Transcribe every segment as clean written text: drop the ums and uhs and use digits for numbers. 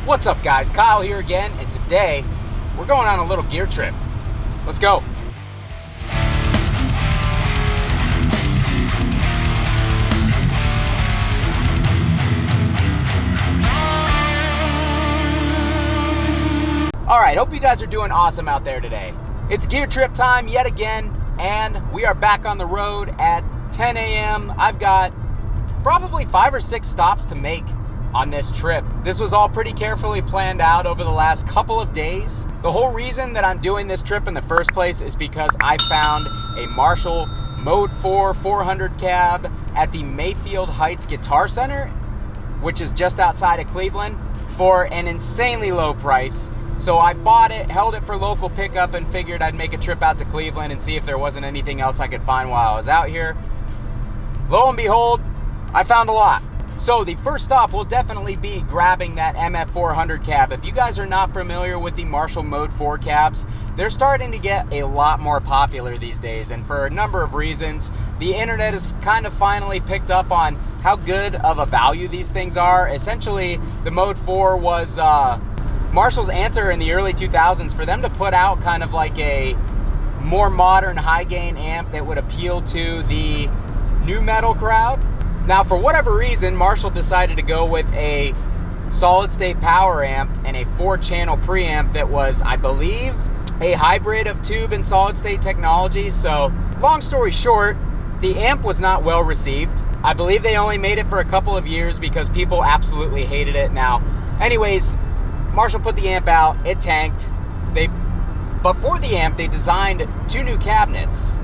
What's up guys, Kyle here again, and today we're going on a little gear trip. Let's go. Alright, hope you guys are doing awesome out there today. It's gear trip time yet again, and we are back on the road at 10 a.m. I've got probably 5 or 6 stops to make on this trip. This was all pretty carefully planned out over the last couple of days. The whole reason that I'm doing this trip in the first place is because I found a Marshall Mode 4 400 cab at the Mayfield Heights Guitar Center, which is just outside of Cleveland, for an insanely low price. So I bought it, held it for local pickup, and figured I'd make a trip out to Cleveland and see if there wasn't anything else I could find while I was out here. Lo and behold, I found a lot. So the first stop will definitely be grabbing that MF400 cab. If you guys are not familiar with the Marshall Mode 4 cabs, they're starting to get a lot more popular these days, and for a number of reasons. The internet has kind of finally picked up on how good of a value these things are. Essentially, the Mode 4 was Marshall's answer in the early 2000s for them to put out kind of like a more modern high gain amp that would appeal to the nu metal crowd. Now, for whatever reason, Marshall decided to go with a solid-state power amp and a 4-channel preamp that was, I believe, a hybrid of tube and solid-state technology. So, long story short, the amp was not well received. I believe they only made it for a couple of years because people absolutely hated it. Now, anyways, Marshall put the amp out, it tanked. But for the amp, they designed 2 new cabinets.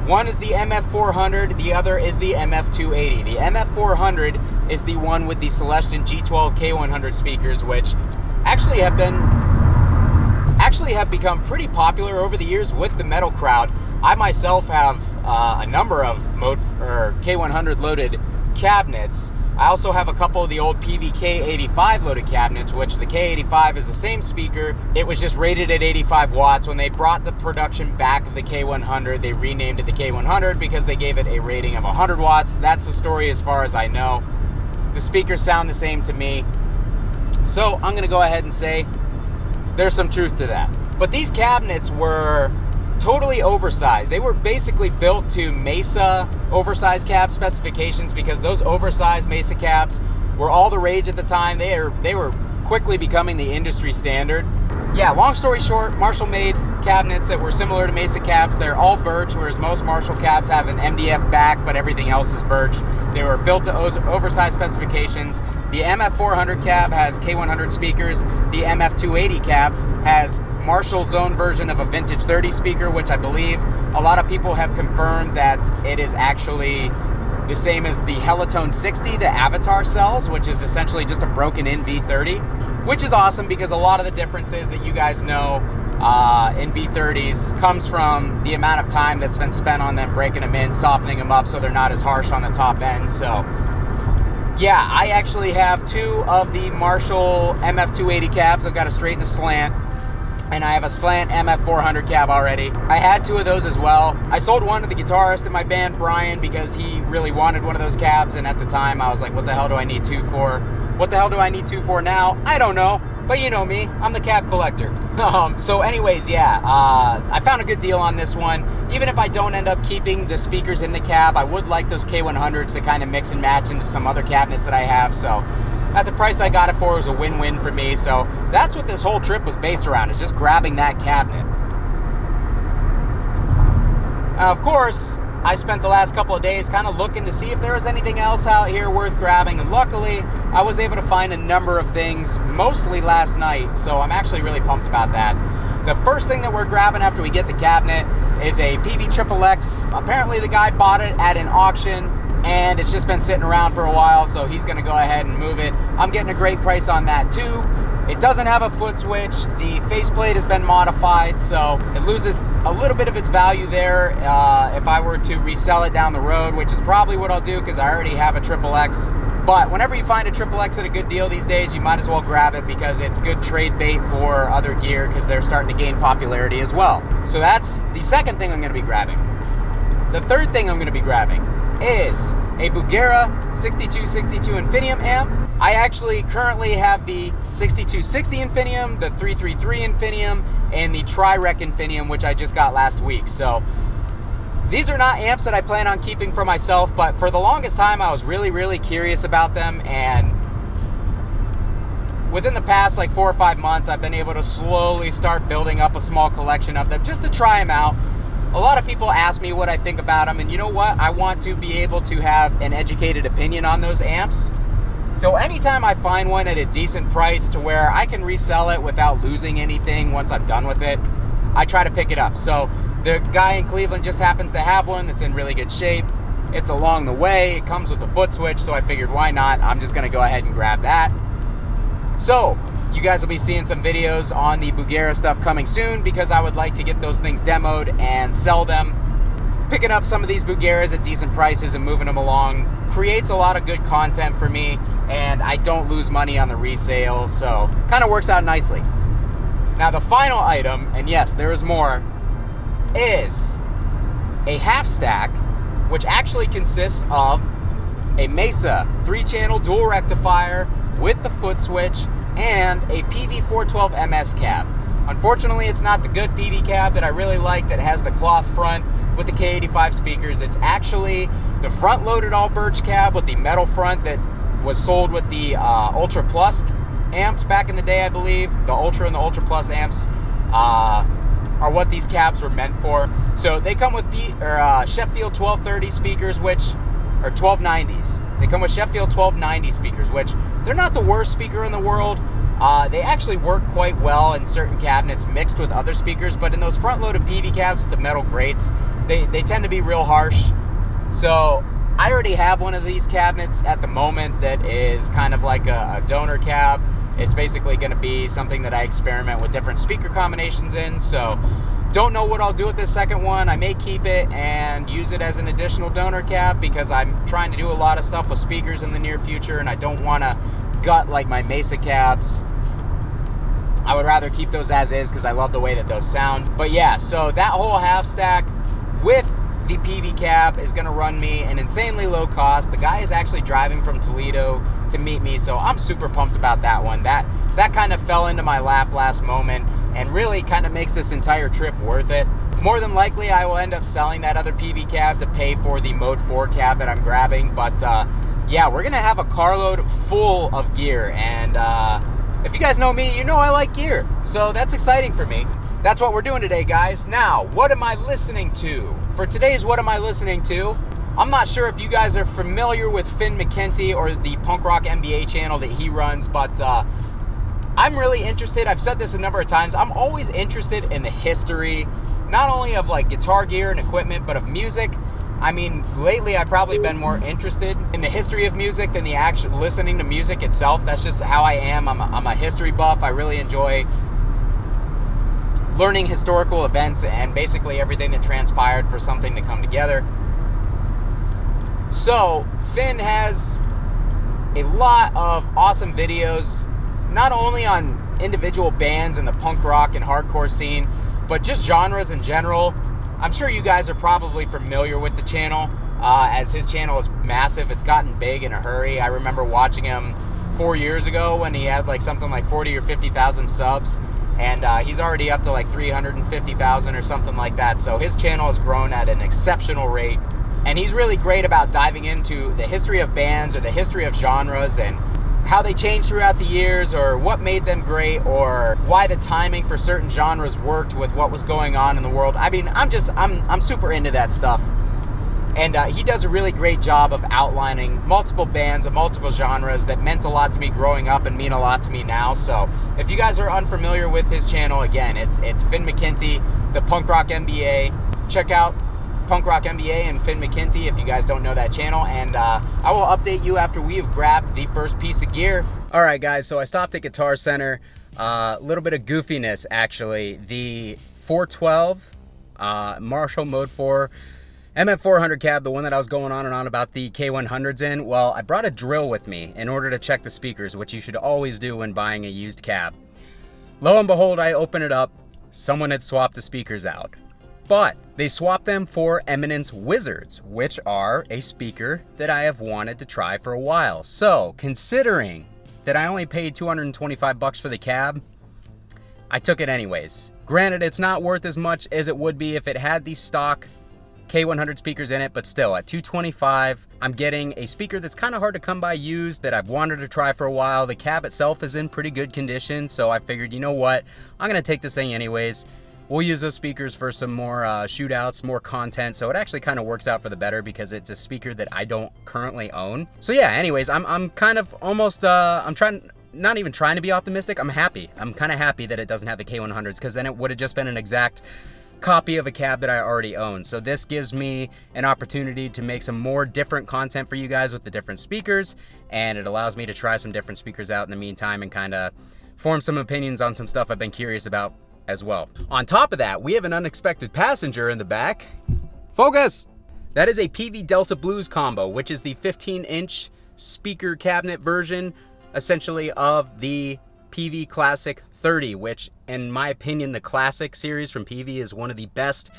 One is the MF400, the other is the MF280. The MF400 is the one with the Celestion G12 K100 speakers, which actually have become pretty popular over the years with the metal crowd. I myself have a number of K100 loaded cabinets. I also have a couple of the old PV-K85 loaded cabinets, which the K85 is the same speaker. It was just rated at 85 watts. When they brought the production back of the K100, they renamed it the K100 because they gave it a rating of 100 watts. That's the story as far as I know. The speakers sound the same to me. So I'm gonna go ahead and say there's some truth to that. But these cabinets were totally oversized. They were basically built to Mesa oversized cab specifications because those oversized Mesa cabs were all the rage at the time. They were quickly becoming the industry standard. Yeah, long story short, Marshall made cabinets that were similar to Mesa cabs. They're all birch, whereas most Marshall cabs have an MDF back, but everything else is birch. They were built to oversized specifications. The MF400 cab has K100 speakers. The MF280 cab has Marshall's own version of a vintage 30 speaker, which I believe a lot of people have confirmed that it is actually the same as the Helitone 60 that Avatar sells, which is essentially just a broken in V30, which is awesome because a lot of the differences that you guys know in V30s comes from the amount of time that's been spent on them, breaking them in, softening them up so they're not as harsh on the top end. So yeah, I actually have 2 of the Marshall MF280 cabs. I've got a straight and a slant, and I have a slant MF400 cab already. I had 2 of those as well. I sold one to the guitarist in my band, Brian, because he really wanted one of those cabs, and at the time I was like, what the hell do I need 2 for? What the hell do I need 2 for now? I don't know, but you know me, I'm the cab collector. So anyways, yeah, I found a good deal on this one. Even if I don't end up keeping the speakers in the cab, I would like those K100s to kind of mix and match into some other cabinets that I have, so at the price I got it for, it was a win-win for me. So that's what this whole trip was based around, is just grabbing that cabinet. Now, of course, I spent the last couple of days kind of looking to see if there was anything else out here worth grabbing, and luckily I was able to find a number of things, mostly last night, so I'm actually really pumped about that. The first thing that we're grabbing after we get the cabinet is a PV-XXX. Apparently the guy bought it at an auction, and it's just been sitting around for a while, so he's gonna go ahead and move it. I'm getting a great price on that too. It doesn't have a foot switch. The faceplate has been modified, so it loses a little bit of its value there if I were to resell it down the road, which is probably what I'll do because I already have a XXX. But whenever you find a XXX at a good deal these days, you might as well grab it because it's good trade bait for other gear because they're starting to gain popularity as well. So that's the second thing I'm gonna be grabbing. The third thing I'm gonna be grabbing is a Bugera 6262 Infinium amp I actually currently have the 6260 Infinium, the 333 Infinium, and the Tri-Rec Infinium, which I just got last week. So these are not amps that I plan on keeping for myself, but for the longest time I was really curious about them, and within the past like 4 or 5 months I've been able to slowly start building up a small collection of them just to try them out. A lot of people ask me what I think about them, and you know what? I want to be able to have an educated opinion on those amps. So anytime I find one at a decent price to where I can resell it without losing anything once I'm done with it, I try to pick it up. So the guy in Cleveland just happens to have one that's in really good shape. It's along the way, it comes with a foot switch, so I figured why not? I'm just gonna go ahead and grab that. So you guys will be seeing some videos on the Bugera stuff coming soon, because I would like to get those things demoed and sell them. Picking up some of these Bugeras at decent prices and moving them along creates a lot of good content for me, and I don't lose money on the resale, so kind of works out nicely. Now the final item, and yes, there is more, is a half stack, which actually consists of a Mesa 3-channel dual rectifier with the foot switch and a PV412 MS cab. Unfortunately, it's not the good PV cab that I really like that has the cloth front with the K85 speakers. It's actually the front-loaded all birch cab with the metal front that was sold with the Ultra Plus amps back in the day, I believe. The Ultra and the Ultra Plus amps are what these cabs were meant for. So they come with Sheffield 1230 speakers, which are 1290s. They come with Sheffield 1290 speakers, which they're not the worst speaker in the world. They actually work quite well in certain cabinets mixed with other speakers, but in those front-loaded PV cabs with the metal grates, they tend to be real harsh. So I already have one of these cabinets at the moment that is kind of like a donor cab. It's basically going to be something that I experiment with different speaker combinations in, so don't know what I'll do with this second one. I may keep it and use it as an additional donor cab, because I'm trying to do a lot of stuff with speakers in the near future, and I don't want to gut like my Mesa cabs. I would rather keep those as is because I love the way that those sound. But yeah, so that whole half stack with the PV cab is going to run me an insanely low cost. The guy is actually driving from Toledo to meet me, so I'm super pumped about that one. That kind of fell into my lap last moment and really kind of makes this entire trip worth it. More than likely, I will end up selling that other PV cab to pay for the Mode 4 cab that I'm grabbing, but yeah, we're gonna have a carload full of gear, and if you guys know me, you know I like gear, so that's exciting for me. That's what we're doing today, guys. Now, what am I listening to? For today's What Am I Listening To, I'm not sure if you guys are familiar with Finn McKenty or the Punk Rock MBA channel that he runs, but I'm really interested. I've said this a number of times. I'm always interested in the history, not only of like guitar gear and equipment, but of music. I mean, lately I've probably been more interested in the history of music than the actual listening to music itself. That's just how I am. I'm a history buff. I really enjoy learning historical events and basically everything that transpired for something to come together. So Finn has a lot of awesome videos, not only on individual bands in the punk rock and hardcore scene, but just genres in general. I'm sure you guys are probably familiar with the channel, as his channel is massive. It's gotten big in a hurry. I remember watching him 4 years ago when he had like something like 40 or 50,000 subs, and he's already up to like 350,000 or something like that. So his channel has grown at an exceptional rate, and he's really great about diving into the history of bands or the history of genres and how they changed throughout the years, or what made them great, or why the timing for certain genres worked with what was going on in the world. I mean, I'm super into that stuff. And he does a really great job of outlining multiple bands and multiple genres that meant a lot to me growing up and mean a lot to me now. So if you guys are unfamiliar with his channel, again, it's Finn McKenty, the Punk Rock MBA. Check out Punk Rock MBA and Finn McKenty if you guys don't know that channel, and I will update you after we have grabbed the first piece of gear. All right, guys, so I stopped at Guitar Center. A little bit of goofiness, actually. The 412 Marshall Mode 4 MF400 cab, the one that I was going on and on about the K100s in, well, I brought a drill with me in order to check the speakers, which you should always do when buying a used cab. Lo and behold, I open it up. Someone had swapped the speakers out. But they swapped them for Eminence Wizards, which are a speaker that I have wanted to try for a while. So, considering that I only paid 225 bucks for the cab, I took it anyways. Granted, it's not worth as much as it would be if it had the stock K100 speakers in it, but still, at 225, I'm getting a speaker that's kind of hard to come by used, that I've wanted to try for a while. The cab itself is in pretty good condition, so I figured, you know what, I'm gonna take this thing anyways. We'll use those speakers for some more shootouts, more content, so it actually kind of works out for the better because it's a speaker that I don't currently own. So yeah, anyways, I'm kind of almost, not even trying to be optimistic, I'm happy. I'm kind of happy that it doesn't have the K100s, because then it would have just been an exact copy of a cab that I already own. So this gives me an opportunity to make some more different content for you guys with the different speakers, and it allows me to try some different speakers out in the meantime and kind of form some opinions on some stuff I've been curious about as well. On top of that, we have an unexpected passenger in the back. Focus! That is a PV Delta Blues combo, which is the 15-inch speaker cabinet version, essentially, of the PV Classic 30, which in my opinion, the Classic series from PV is one of the best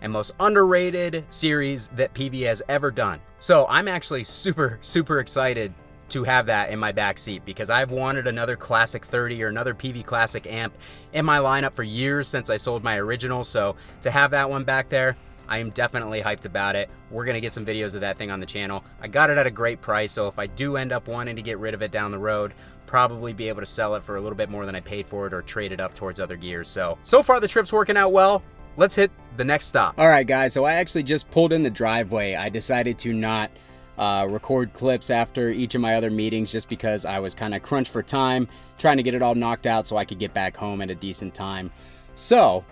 and most underrated series that PV has ever done. So I'm actually super excited to have that in my back seat, because I've wanted another Classic 30 or another PV Classic amp in my lineup for years since I sold my original. So to have that one back there, I am definitely hyped about it. We're gonna get some videos of that thing on the channel. I got it at a great price, so if I do end up wanting to get rid of it down the road, probably be able to sell it for a little bit more than I paid for it or trade it up towards other gears. So far the trip's working out well. Let's hit the next stop. All right, guys, so I actually just pulled in the driveway. I decided to not record clips after each of my other meetings just because I was kind of crunched for time, trying to get it all knocked out so I could get back home at a decent time. So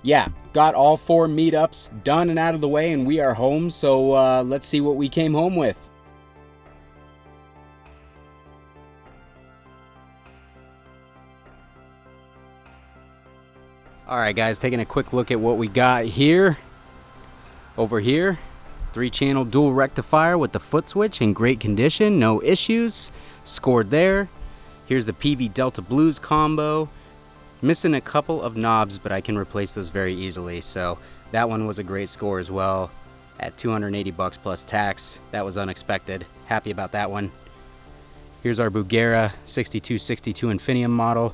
yeah, got all 4 meetups done and out of the way, and we are home. So let's see what we came home with. All right, guys, taking a quick look at what we got here. Over here, 3-channel dual rectifier with the foot switch in great condition, no issues, scored there. Here's the PV Delta Blues combo. Missing a couple of knobs, but I can replace those very easily. So that one was a great score as well at 280 bucks plus tax. That was unexpected. Happy about that one. Here's our Bugera 6262 Infinium model.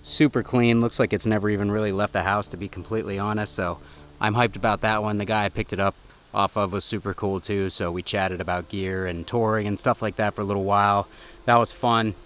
Super clean, looks like it's never even really left the house, to be completely honest. So I'm hyped about that one. The guy I picked it up off of was super cool too. So we chatted about gear and touring and stuff like that for a little while. That was fun.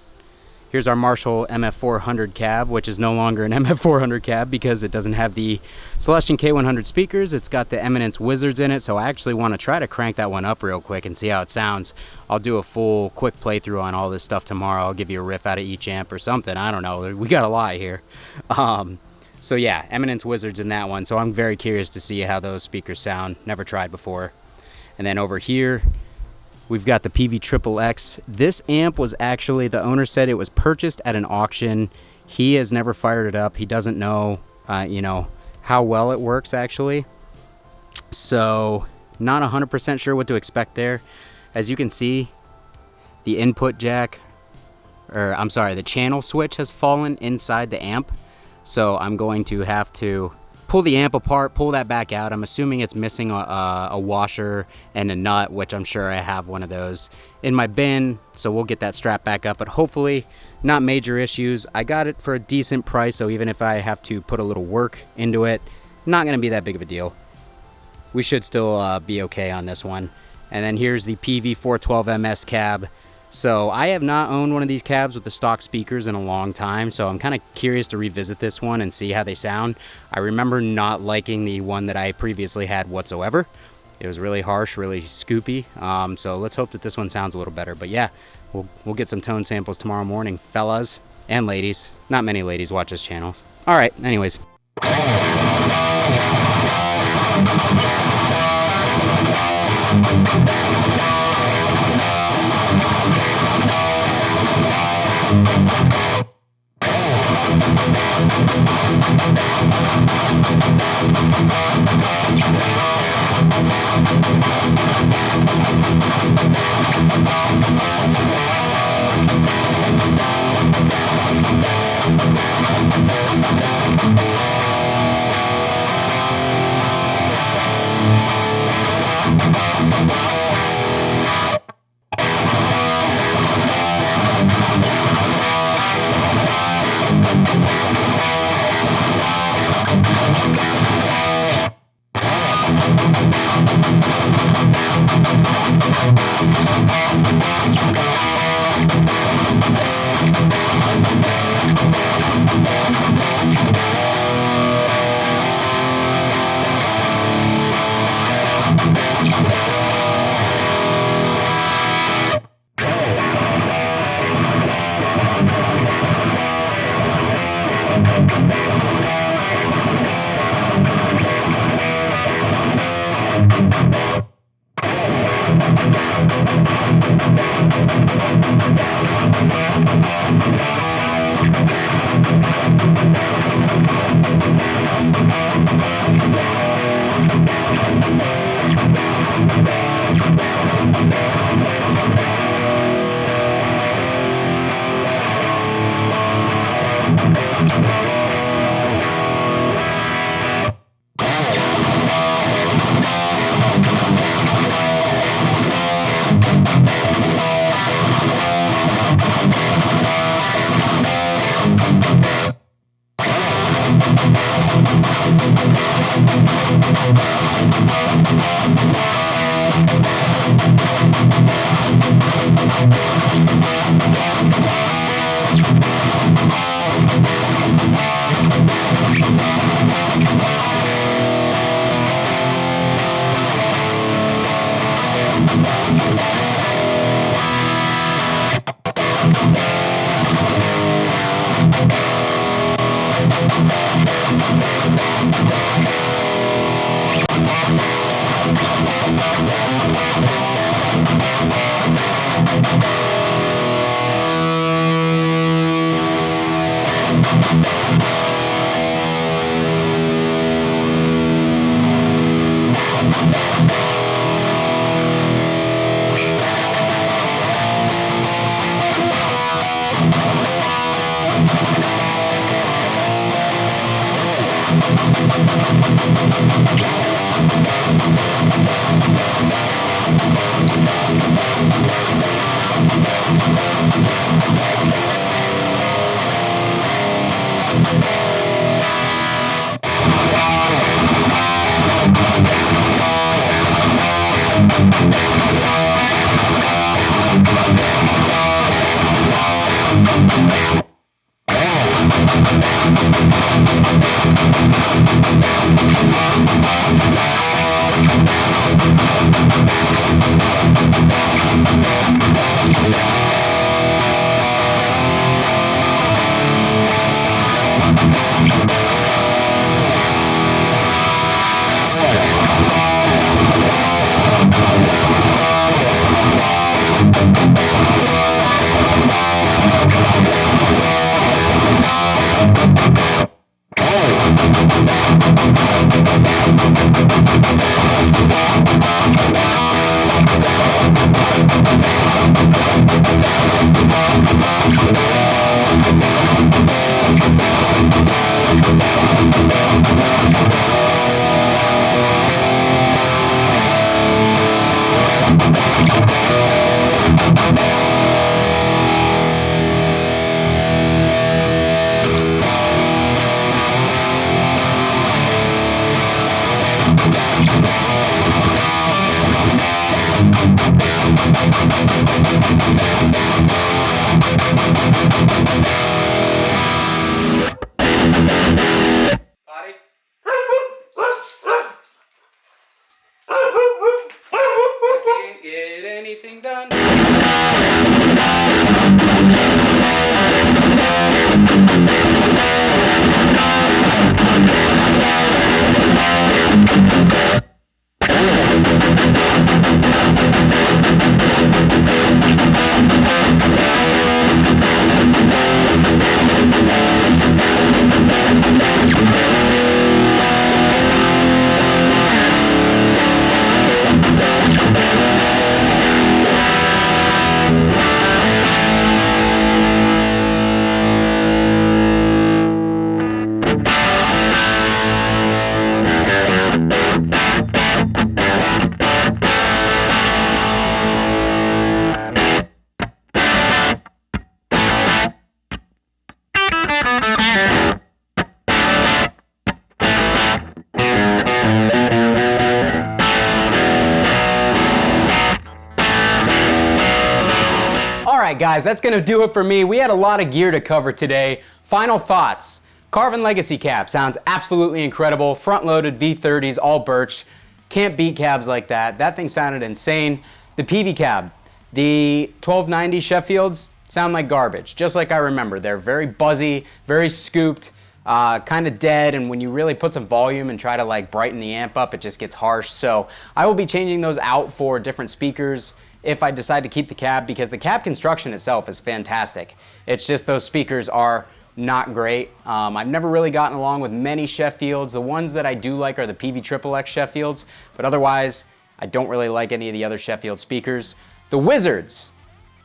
Here's our Marshall MF400 cab, which is no longer an MF400 cab because it doesn't have the Celestion K100 speakers. It's got the Eminence Wizards in it, so I actually want to try to crank that one up real quick and see how it sounds. I'll do a full quick playthrough on all this stuff tomorrow. I'll give you a riff out of each amp or something. I don't know. We got a lot here. So yeah, Eminence Wizards in that one. So I'm very curious to see how those speakers sound. Never tried before. And then over here, we've got the PV Triple X. This amp was actually, the owner said it was purchased at an auction. He has never fired it up. He doesn't know, you know, how well it works actually. So not 100% sure what to expect there. As you can see, the input jack, or I'm sorry, the channel switch has fallen inside the amp. So I'm going to have to pull the amp apart, pull that back out. I'm assuming it's missing a washer and a nut, which I'm sure I have one of those in my bin. So we'll get that strap back up, but hopefully not major issues. I got it for a decent price, so even if I have to put a little work into it, not gonna be that big of a deal. We should still be okay on this one. And then here's the PV412MS cab. So I have not owned one of these cabs with the stock speakers in a long time, so I'm kind of curious to revisit this one and see how they sound. I remember not liking the one that I previously had whatsoever. It was really harsh, really scoopy. So let's hope that this one sounds a little better. But yeah, we'll get some tone samples tomorrow morning, fellas and ladies. Not many ladies watch this channel. All right, anyways. Alright guys, that's going to do it for me. We had a lot of gear to cover today. Final thoughts. Carvin Legacy cab sounds absolutely incredible. Front-loaded V30s, all birch. Can't beat cabs like that. That thing sounded insane. The PV cab, the 1290 Sheffields sound like garbage, just like I remember. They're very buzzy, very scooped, kind of dead, and when you really put some volume and try to like brighten the amp up, it just gets harsh. So I will be changing those out for different speakers if I decide to keep the cab, because the cab construction itself is fantastic. It's just those speakers are not great. I've never really gotten along with many Sheffields. The ones that I do like are the PV XXX Sheffields, but otherwise, I don't really like any of the other Sheffield speakers. The Wizards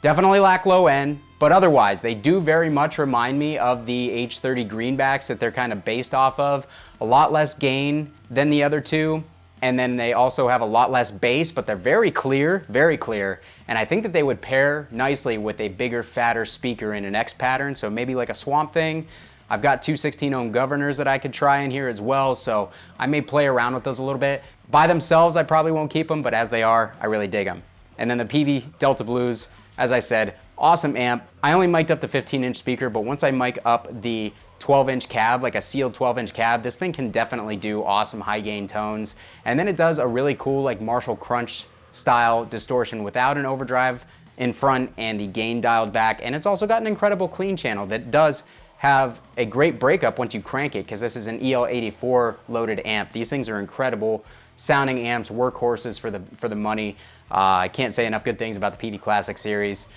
definitely lack low end, But otherwise, they do very much remind me of the H30 greenbacks that they're kind of based off of. A lot less gain than the other two. And then they also have a lot less bass, but they're very clear, very clear. And I think that they would pair nicely with a bigger, fatter speaker in an X pattern. So maybe like a Swamp Thing. I've got two 16-ohm governors that I could try in here as well. So I may play around with those a little bit. By themselves, I probably won't keep them, but as they are, I really dig them. And then the PV Delta Blues, as I said, awesome amp. I only mic'd up the 15-inch speaker, but once I mic up the 12-inch cab, like a sealed 12-inch cab, this thing can definitely do awesome high gain tones. And then it does a really cool like Marshall Crunch style distortion without an overdrive in front and the gain dialed back. And it's also got an incredible clean channel that does have a great breakup once you crank it, because this is an EL84 loaded amp. These things are incredible sounding amps, workhorses for the money. I can't say enough good things about the PV Classic series.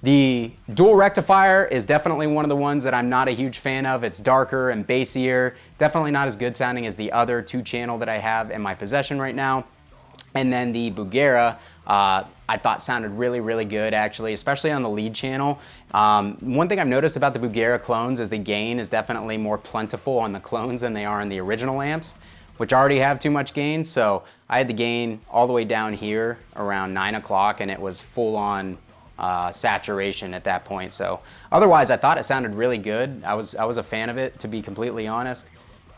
The dual rectifier is definitely one of the ones that I'm not a huge fan of. It's darker and bassier, definitely not as good sounding as the other two channel that I have in my possession right now. And then the Bugera, I thought sounded really, really good actually, especially on the lead channel. One thing I've noticed about the Bugera clones is the gain is definitely more plentiful on the clones than they are in the original amps, which already have too much gain. So I had the gain all the way down here around 9 o'clock and it was full on saturation at that point. So otherwise I thought it sounded really good. I was a fan of it, to be completely honest.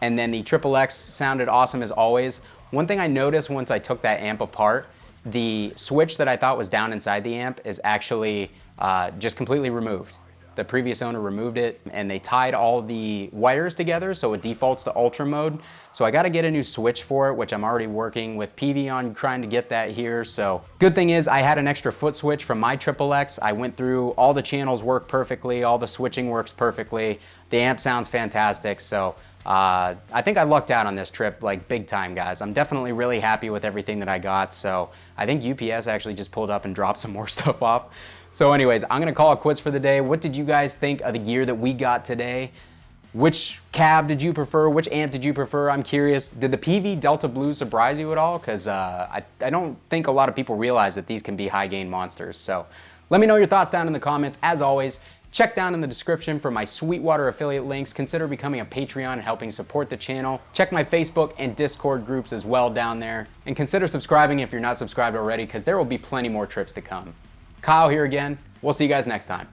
And then the Triple X sounded awesome as always. One thing I noticed once I took that amp apart, the switch that I thought was down inside the amp is actually just completely removed. The previous owner removed it and they tied all the wires together so it defaults to ultra mode. So I got to get a new switch for it, which I'm already working with PV on trying to get that here. So good thing is I had an extra foot switch from my Triple X. I went through all the channels work perfectly, all the switching works perfectly. The amp sounds fantastic. So I think I lucked out on this trip like big time, guys. I'm definitely really happy with everything that I got. So I think UPS actually just pulled up and dropped some more stuff off. So anyways, I'm gonna call it quits for the day. What did you guys think of the gear that we got today? Which cab did you prefer? Which amp did you prefer? I'm curious. Did the PV Delta Blues surprise you at all? Because I don't think a lot of people realize that these can be high gain monsters. So let me know your thoughts down in the comments. As always, check down in the description for my Sweetwater affiliate links. Consider becoming a Patreon and helping support the channel. Check my Facebook and Discord groups as well down there. And consider subscribing if you're not subscribed already, because there will be plenty more trips to come. Kyle here again. We'll see you guys next time.